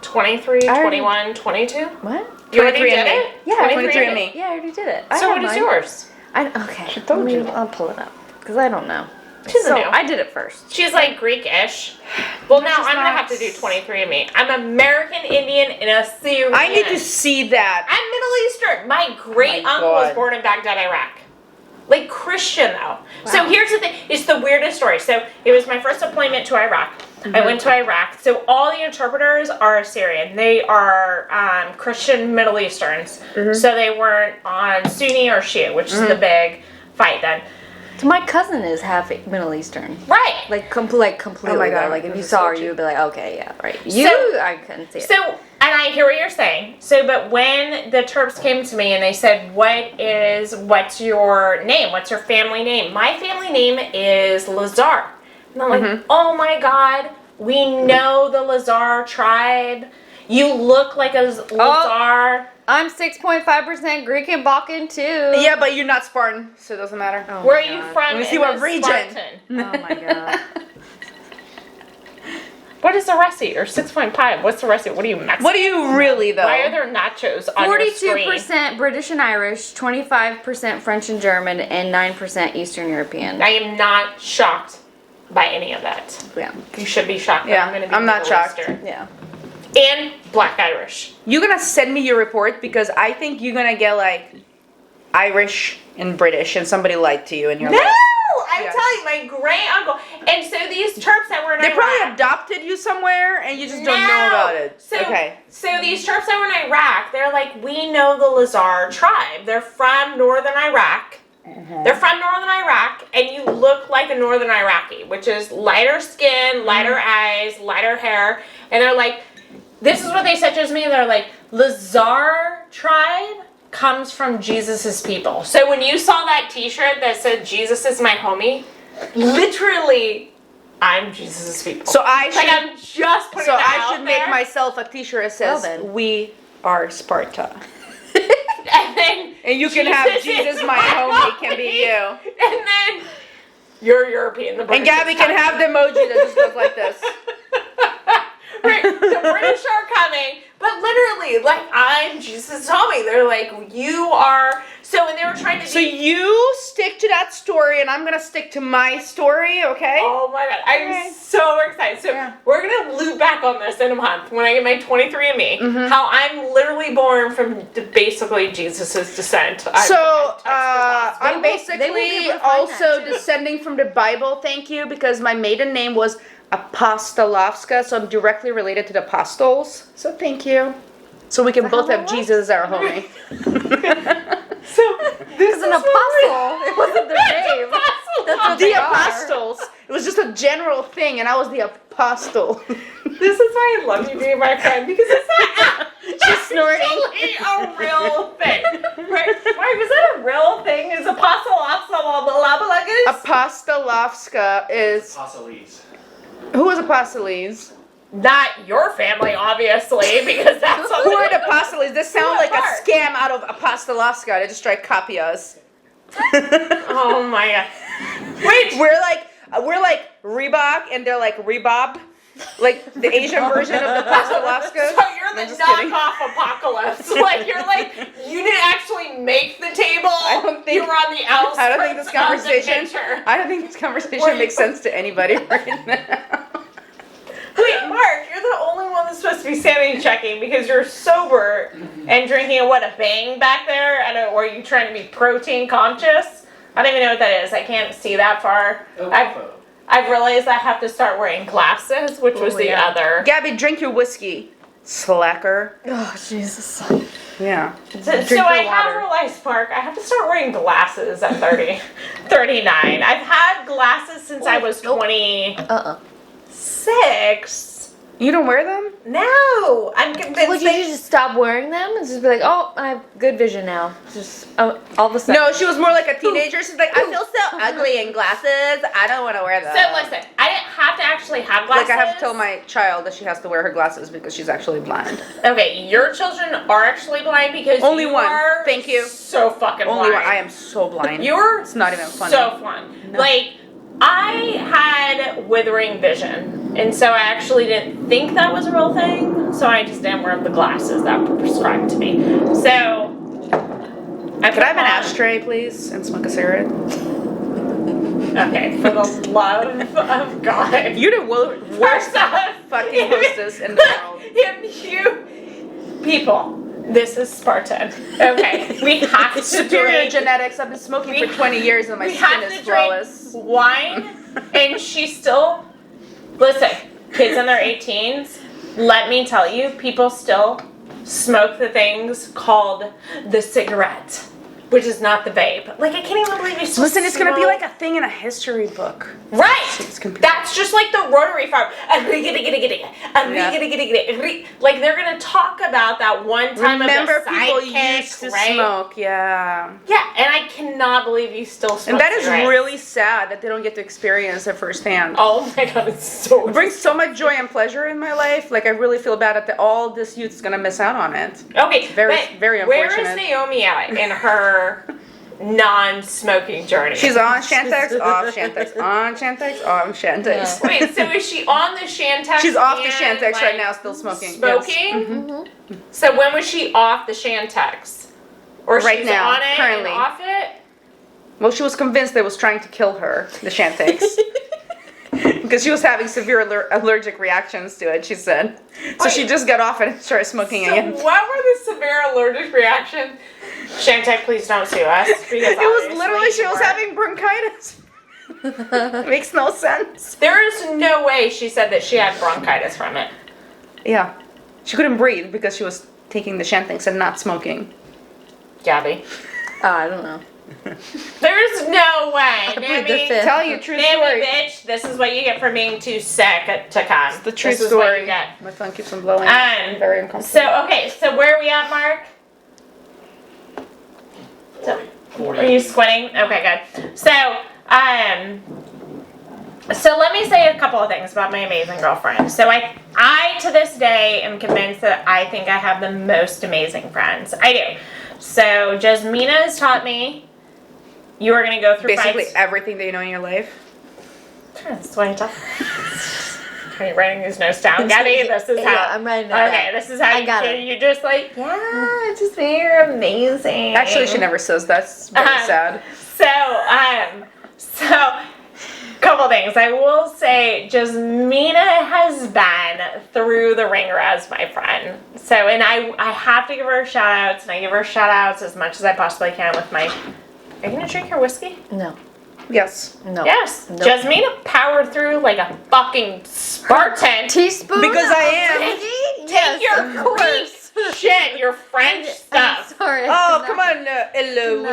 23, I already- 21, 22? What? You already 23 did and me. it? Yeah, 23 and me. Yeah, I already did it. So what is yours? Okay. told you. I'll pull it up, because I don't know. She's So, new. I did it first. She's like Greek-ish. Well, now She's I'm going to not. have to do 23 and me. I'm American Indian and a Syrian. I need to see that. I'm Middle Eastern. My great my uncle was God. born in Baghdad, Iraq. Like Christian though. So here's the thing. It's the weirdest story. So it was my first deployment to Iraq. I went to Iraq. So all the interpreters are Assyrian. They are Christian Middle Easterns. So they weren't on Sunni or Shia, which is the big fight then. So my cousin is half Middle Eastern. Right. Like completely. Oh my God, Like if you this is saw so her, cute. you would be like, okay, yeah, right. I couldn't see it. So, and I hear what you're saying. So, but when the Terps came to me and they said, what's your name? What's your family name? My family name is Lazar. And I'm like, oh my God, we know the Lazar tribe. You look like a Lazar. I'm 6.5% Greek and Balkan too. Yeah, but you're not Spartan, so it doesn't matter. Oh Where my are you God. from? Let me see in what the region. Spartan? Oh my God. What is the rest of you? You're 6.5. What's the rest of you? What are you, Mexican? What are you really though? Why are there nachos on your screen? 42% British and Irish, 25% French and German, and 9% Eastern European. I am not shocked by any of that. Yeah. You should be shocked. That Yeah, I'm going to be I'm not Middle shocked. Eastern. Yeah. And Black Irish. You're gonna send me your report because I think you're gonna get like Irish and British and somebody lied to you and you're No, like I'm Yes. telling you, my great uncle. And so these Terps that were in they Iraq. probably adopted you somewhere and you just don't know about it. So, Okay. So these Terps that were in Iraq, they're like, we know the Lazar tribe. They're from northern Iraq. They're from northern Iraq, and you look like a northern Iraqi, which is lighter skin, lighter eyes, lighter hair. And they're like, this is what they said to me. They're like, Lazar tribe comes from Jesus's people. So when you saw that T-shirt that said Jesus is my homie, literally, I'm Jesus's people. So I should like I'm just putting so that I out should make there. myself a t-shirt that says Well then. we are Sparta. And then And you can have Jesus my homie can be you. And then You're European. The And British Gabby can have the emoji that just goes like this. Right, the British are coming, but literally, like, Jesus told me, they're like, you are, so when they were trying to So you stick to that story, and I'm gonna stick to my story, okay? oh my god, I'm so excited. So Yeah. we're gonna loop back on this in a month when I get my 23andMe, how I'm literally born from basically Jesus's descent. I'm They won't be basically able to find also that, too. descending from the Bible, thank you, because my maiden name was Apostolovska, so I'm directly related to the apostles. So thank you. So we can both how have that Jesus as our homie. So this It's an apostle. It wasn't their name. That's what The they are. apostles. It was just a general thing, and I was the apostle. This is why I love you being my friend, because it's not She's snorting. actually a real thing. Right? Mark, is that a real thing? Is apostle Apostolovska is... Apostolese. Who was Apostoles? not your family, obviously, because that's Who are the Apostoles? This sounds like a apart. scam out of Apostolovska. They just try to copy us. Oh my god. Wait, We're like Reebok, and they're like Rebob, like the Asian version of the Apostolovska. so you're I'm the just kidding. knockoff apocalypse. Like you're like you didn't actually make the table. I don't think- you were on the outskirts. I don't think this conversation. Of the picture. I don't think this conversation Were you- makes sense to anybody right now. Wait, Mark, you're the only one that's supposed to be sanity checking because you're sober and drinking a Bang back there, or are you trying to be protein conscious? I don't even know what that is. I can't see that far. I've realized I have to start wearing glasses, which was the yeah. other. Gabby, drink your whiskey, slacker. Oh, Jesus. Yeah. So Drink I your have water. realized, Mark, I have to start wearing glasses at 39. I've had glasses since I was 26. You don't wear them? No, I'm convinced. Would you just stop wearing them and just be like, oh, I have good vision now? Just all of a sudden. No, she was more like a teenager. She's like, I feel so ugly in glasses. I don't want to wear them. So listen, I didn't have to actually have glasses. Like I have to tell my child that she has to wear her glasses because she's actually blind. Okay, your children are actually blind because Only you one. are Thank you. So fucking Only blind. one. I am so blind. You're It's not even funny. so blind. Like I had withering vision, and so I actually didn't think that was a real thing. So I just didn't wear the glasses that were prescribed to me. So Could I have an ashtray, please, and smoke a cigarette? Okay, for the love of God. You're the worst fucking hostess in the world. You people, this is Spartan. Okay, we have to Superior drink. genetics. I've been smoking for 20 years and my We skin have is to flawless. drink wine, and she still. Listen, kids in their 18s. Let me tell you, people still smoke the things called the cigarette, which is not the vape. Like I can't even believe you still. Listen, it's gonna be smoke. like a thing in a history book. Right. It's gonna be- That's just like the Rotary Farm. Like they're gonna talk about that one time Remember of the people sidekick, used to right? smoke, yeah. Yeah, and I cannot believe you still smoke. And that is cigarettes. really sad that they don't get to experience it firsthand. Oh my god, it's so. It brings so much joy and pleasure in my life. Like I really feel bad that all this youth is gonna miss out on it. Okay, Very- but very where is unfortunate. Naomi at in her non-smoking journey? She's on Shantex, off Shantex, on Shantex, off Shantex. Wait, so is she on the Shantex? She's off the and, Shantex like, right now, still smoking. Smoking? Yes. So when was she off the Shantex? Or Right she's now, on it currently. and off it? Well, she was convinced they was trying to kill her, the Shantex. Because she was having severe allergic reactions to it, she said. So she Wait. just got off it and started smoking So again. what were the severe allergic reactions? Shantek, please don't sue us. Because It was obviously literally she you was were. having bronchitis. Makes no sense. There is no way she said that she had bronchitis from it. Yeah. She couldn't breathe because she was taking the Shantex and not smoking. Gabby. I don't know. There's no way. plead the Mammy, fifth. Tell you true Mammy, story. bitch, this is what you get for being too sick to come. The true this is what story. you get. My phone keeps on blowing. Um, I'm very uncomfortable. So, okay, so where are we at, Mark? So, are you squinting? Okay, good. So let me say a couple of things about my amazing girlfriend. So I to this day am convinced that I think I have the most amazing friends. I do. So Jasmina has taught me you are going to go through Basically fights. everything that you know in your life. Sweater. Are you writing these notes down, Gabby? This is how. Yeah, I'm writing it down. Okay, this is how I got it. you just like, yeah, just you're amazing. Actually, she never says that. That's very sad. So, couple things. I will say, Jasmina has been through the ringer as my friend. So, and I have to give her shout outs, and I give her shout outs as much as I possibly can with my. Are you gonna drink your whiskey? No. Yes. No. Yes. Nope. Jasmina powered through like a fucking Spartan. Teaspoon? Because I am. Take your Greek shit, your French stuff. Sorry. Oh, come on, hello.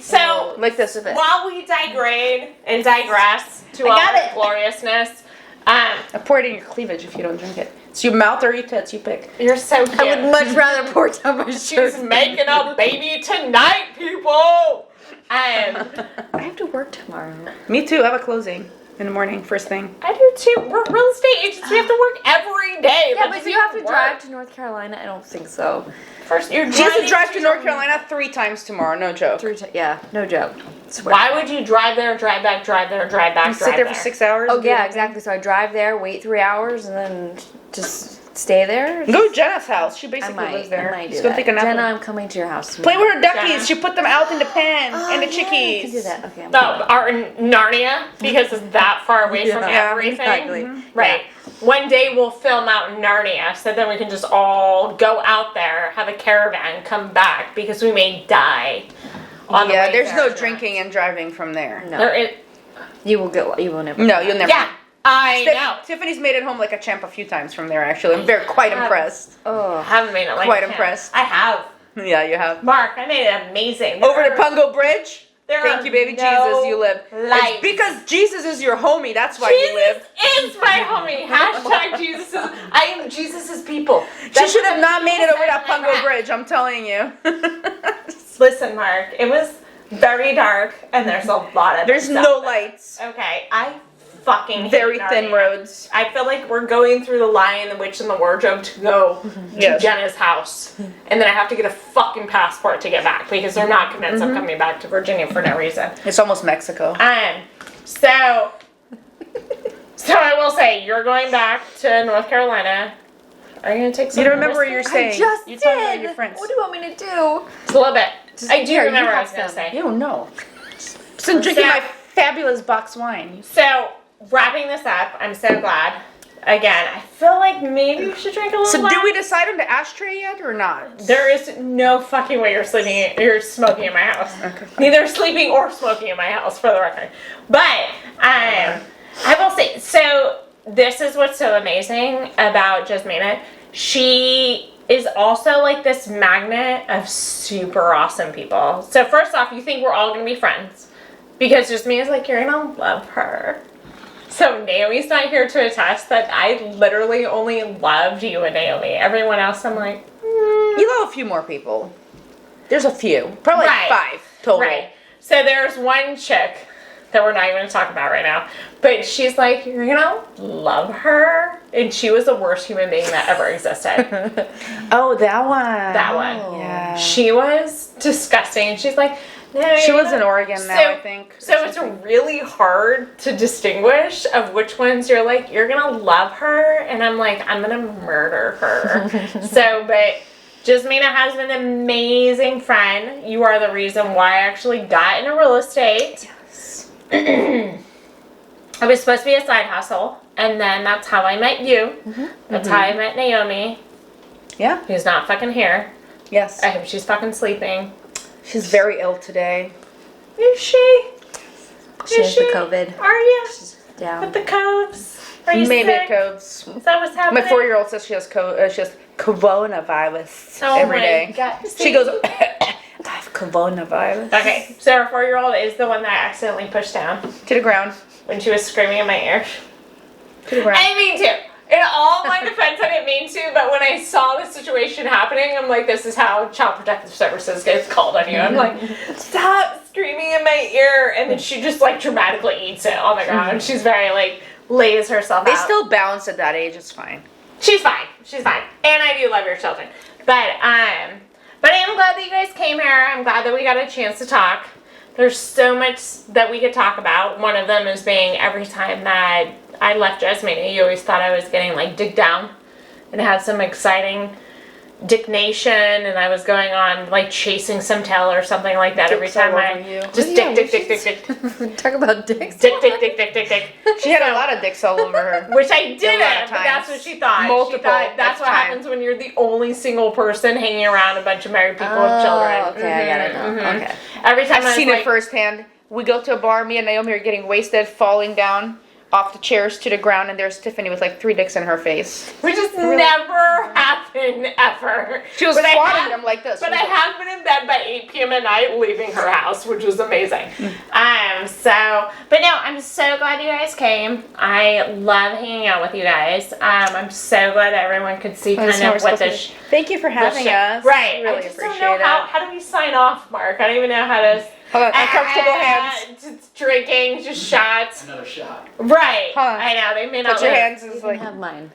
So Like this. while we digrade and digress to all got its it. gloriousness, I pour it in your cleavage if you don't drink it. It's your mouth or your tits, you pick. you're so cute. I would much rather pour down my shirt. She's making a baby tonight, people. I have to work tomorrow. Me too. I have a closing in the morning, first thing. I do too. We're real estate agents. We have to work every day. Yeah, That but do doesn't you have to even drive work. to North Carolina? I don't think so. First, you're She has to driving drive to North Carolina 3 times tomorrow. No joke. Yeah, no joke. Swear. Why would you drive there, drive back, drive there, drive back, You drive sit there for 6 hours. Oh and do yeah, nothing? exactly. So I drive there, wait 3 hours, and then just stay there. Go to Jenna's house. She I basically might. lives there. I might do Just go that. take a nap. Jenna, I'm coming to your house. Play tomorrow. with her duckies. Jenna. She put them out in the pen and the Yeah, chickies. I can do that. Okay. I'm No, coming. our Narnia, because it's that far away from Yeah, everything. exactly. Right. One day we'll film out in Narnia, so then we can just all go out there, have a caravan, come back, because we may die on the Yeah, way there's there. no drinking and driving from there. No, There is, you will go. You will never. No, you'll never. yeah, I know. Tiffany's made it home like a champ a few times from there, actually. I'm very quite impressed. I Oh, haven't made it like Quite him. impressed. I have. Yeah, you have. Mark, I made it amazing. Over the There are- Pungo Bridge. there Thank are you, baby no Jesus. You live. lights. It's because Jesus is your homie. That's why you live. Jesus is my homie. Hashtag Jesus is, I am Jesus' people. She That's should what have not made it over said that when I Pungo ran. Bridge. I'm telling you. Listen, Mark, it was very dark, and there's a lot of There's stuff no there. lights. Okay, I fucking hate Very thin Narnia. roads. I feel like we're going through the Lion, the Witch, and the Wardrobe to go Yes. to Jenna's house, and then I have to get a fucking passport to get back because they're not convinced I'm coming back to Virginia for no reason. It's almost Mexico. So I will say you're going back to North Carolina. Are you gonna take some? You don't remember what whiskey? you're saying. I just You're did. talking about your friends. What do you want me to do? Just a little bit. I do here, you remember what I have was gonna some. say. You don't know. Been drinking my fabulous box wine. So, wrapping this up, I'm so glad. Again, I feel like maybe we should drink a little So less. did we decide on the ashtray yet or not? There is no fucking way you're smoking in my house. Okay. Neither sleeping or smoking in my house, for the record. But, I will say, so this is what's so amazing about Jasmina. She is also like this magnet of super awesome people. So first off, you think we're all gonna be friends. Because Jasmina's like, you're gonna love her. So Naomi's not here to attest that I literally only loved you and Naomi. Everyone else, I'm like, You love a few more people. There's a few. Probably Right. like 5 total. right. So there's one chick that we're not even gonna talk about right now. But she's like, you're gonna love her. And she was the worst human being that ever existed. Oh, that one. That one. Yeah. She was disgusting. She's like, no, She you're lives in not- Oregon now, I think. So it's really hard to distinguish of which ones you're like, you're gonna love her, and I'm like, I'm gonna murder her. But Jasmina has been an amazing friend. You are the reason why I actually got into real estate. Yes. It was supposed to be a side hustle, and then that's how I met you. That's how I met Naomi, Yeah. who's not fucking here. Yes. I hope she's fucking sleeping. She's very ill today. Is she? She Is has the COVID. Are you? Yeah. With the coves? Are you Maybe sick? codes. Is that what's happening? My 4-year-old says she has coronavirus Oh every my day. God. She goes, I have coronavirus. Okay, so our 4-year-old is the one that I accidentally pushed down To the ground. when she was screaming in my ear. To the ground. I didn't mean to. In all my defense, I didn't mean to, but when I saw the situation happening, I'm like, this is how Child Protective Services gets called on you. I'm like, stop screaming in my ear. And then she just like dramatically eats it on the ground. She's very like, lays herself They out. still bounce at that age. It's fine. She's fine. She's fine. And I do love your children. But I am glad that you guys came here. I'm glad that we got a chance to talk. There's so much that we could talk about. One of them is being every time that I left Jasmina, you always thought I was getting like dick down and had some exciting dicknation, and I was going on like chasing some tail or something like that every time just dick. Talk about dicks. Dick. She had a lot of dicks all over her. Which I didn't, of but that's times. what she thought. Multiple She thought that's what time. happens when you're the only single person hanging around a bunch of married people with children. Okay, I got it now. Okay. Every time I've seen it firsthand. We go to a bar, me and Naomi are getting wasted, falling down off the chairs to the ground, and there's Tiffany with like 3 dicks in her face. Which has never happened ever. She was swatting them like this. But I have been in bed by 8 p.m. at night leaving her house, which was amazing. But no, I'm so glad you guys came. I love hanging out with you guys. I'm so glad that everyone could see kind of what this. Thank you for having us. Right. Really I just appreciate don't know it. how do we sign off, Mark? I don't even know how to. Hold on, uncomfortable hands. Just drinking, just shots. Another shot. Right. Huh. I know, they may not Put your look- hands is You like. can have mine.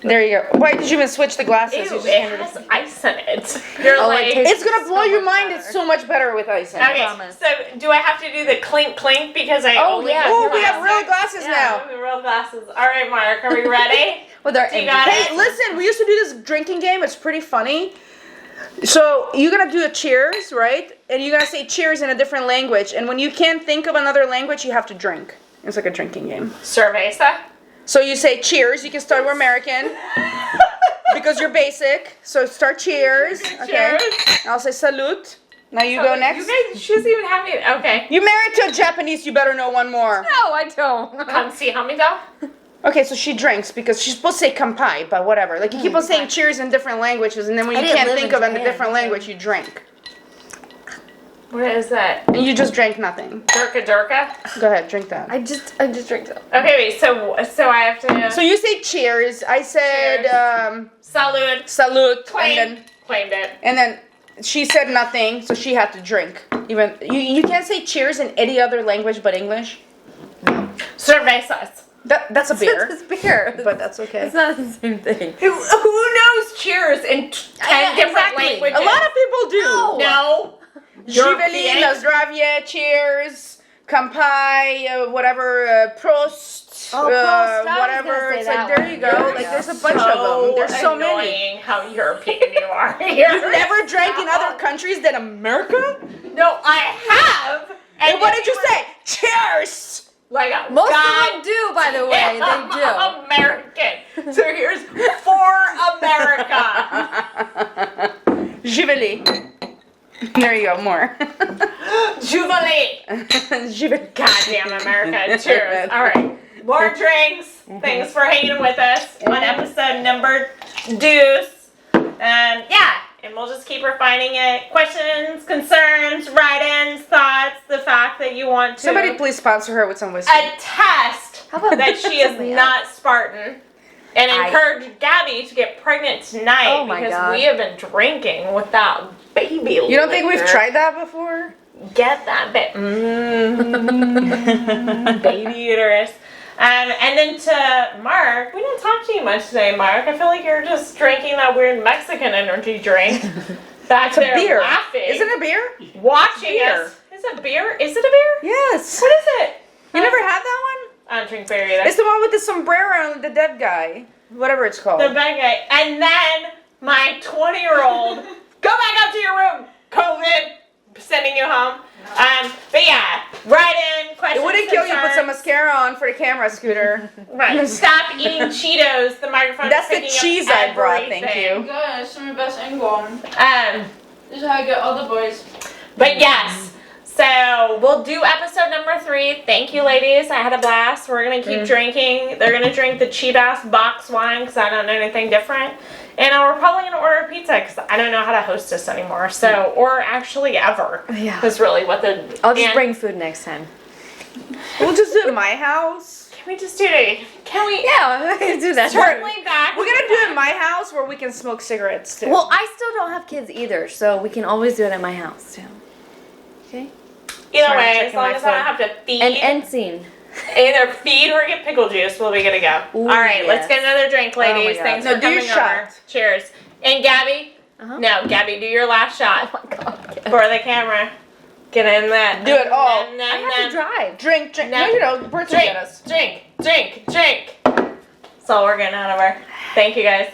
There you go. Why did you even switch the glasses? Ew, You just it handed has it- ice in it. You're Oh, like, it tastes- It's gonna blow so your much mind. better. It's so much better with ice in it. okay, promise. so do I have to do the clink clink because I Oh, only yeah. have Oh, we have glasses? real glasses Yeah, now. the real glasses. All right, Mark, are we ready? With our You got Hey, it? listen, we used to do this drinking game. It's pretty funny. So you're gonna do a cheers, right? And you're gonna say cheers in a different language. And when you can't think of another language, you have to drink. It's like a drinking game. Cerveza. So you say cheers. You can start with American because you're basic. So start cheers. Okay. Cheers. I'll say salute. Now you go next. You guys, she doesn't even have any. Okay. You're married to a Japanese. You better know one more. No, I don't. Come see how me go. Okay, so she drinks because she's supposed to say kampai, but whatever. Like you keep on saying cheers in different languages, and then when I you didn't can't live think in of it in a Japan, different so- language, you drink. What is that? And you just drank nothing. Durka. Go ahead, drink that. I just drink them. Okay, wait. So I have to. So you say cheers. I said Salud. salute, Claimed it. and then she said nothing, so she had to drink. Even you can't say cheers in any other language but English. Cervezas. That's a beer, It's beer. but that's okay. It's not the same thing. Who knows cheers in 10 different exactly. languages? A lot of people do. No. Živeli, European. Nazdravje, cheers, kampai, whatever, prost, Oh, prost, I was whatever. gonna say It's that like, there one. you go. There we Like, go. there's a bunch of them. There's so many. Annoying how European you are. You've never drank in other countries than America? No, I have. And what did you say? Cheers! Like a Most God of them do, by the way. They do. American. So here's for America. Živeli. There you go, more. Jubilee. Živeli. Goddamn America. Cheers. All right. More drinks. Thanks for hanging with us on episode number deuce. And yeah, and we'll just keep refining it. Questions, concerns, write-ins, thoughts, the fact that you want to Somebody please sponsor her with some whiskey. attest about that she is Jasmina? not Spartan. And encourage Gabby to get pregnant tonight Oh my because God. we have been drinking with that baby. You don't think we've liquor. tried that before? Get that baby uterus. And then to Mark, we didn't talk to you much today, Mark. I feel like you're just drinking that weird Mexican energy drink. Back It's a there beer. laughing. Isn't it a beer? Watching beer. us. Is it beer? Is it a beer? Yes. What is it? You never had that one? I don't drink beer either. It's the one with the sombrero and the dead guy. Whatever it's called. The bad guy. And then my 20-year-old, go back up to your room. COVID, sending you home. But yeah, write in questions. It wouldn't kill you to put some concerns. mascara on for the camera, Scooter. Right. Stop eating Cheetos. The microphone. That's is the picking up cheese I brought, thank everything. you. Guys, this is my best angle. This is how I get all the boys. But yes. So we'll do episode number 3. Thank you, ladies. I had a blast. We're gonna keep drinking. They're gonna drink the cheap ass box wine because I don't know anything different. And we're probably gonna order a pizza because I don't know how to host this anymore. So, or actually ever. Yeah. Is really what the. I'll just and bring food next time. We'll just do it at my house. Can we just do it? Can we? Yeah, I can do that. Certainly back. We're gonna do it at my house where we can smoke cigarettes too. Well, I still don't have kids either, so we can always do it at my house too. Okay. Either Sorry, way, as checking long my as I don't phone. have to feed. And end scene. Either feed or get pickle juice, we'll be good to go. Ooh, All right, let's yes. get another drink, ladies. God. Thanks No, for do your coming over. shot. Cheers. And Gabby? Uh-huh. No, Gabby, do your last shot Oh my God. for the camera. Get in that. Do it all. Nom, nom, I have nom. to drive. Drink. No. No, you don't. Birthday Drink, get us. drink. That's all we're getting out of her. Thank you guys.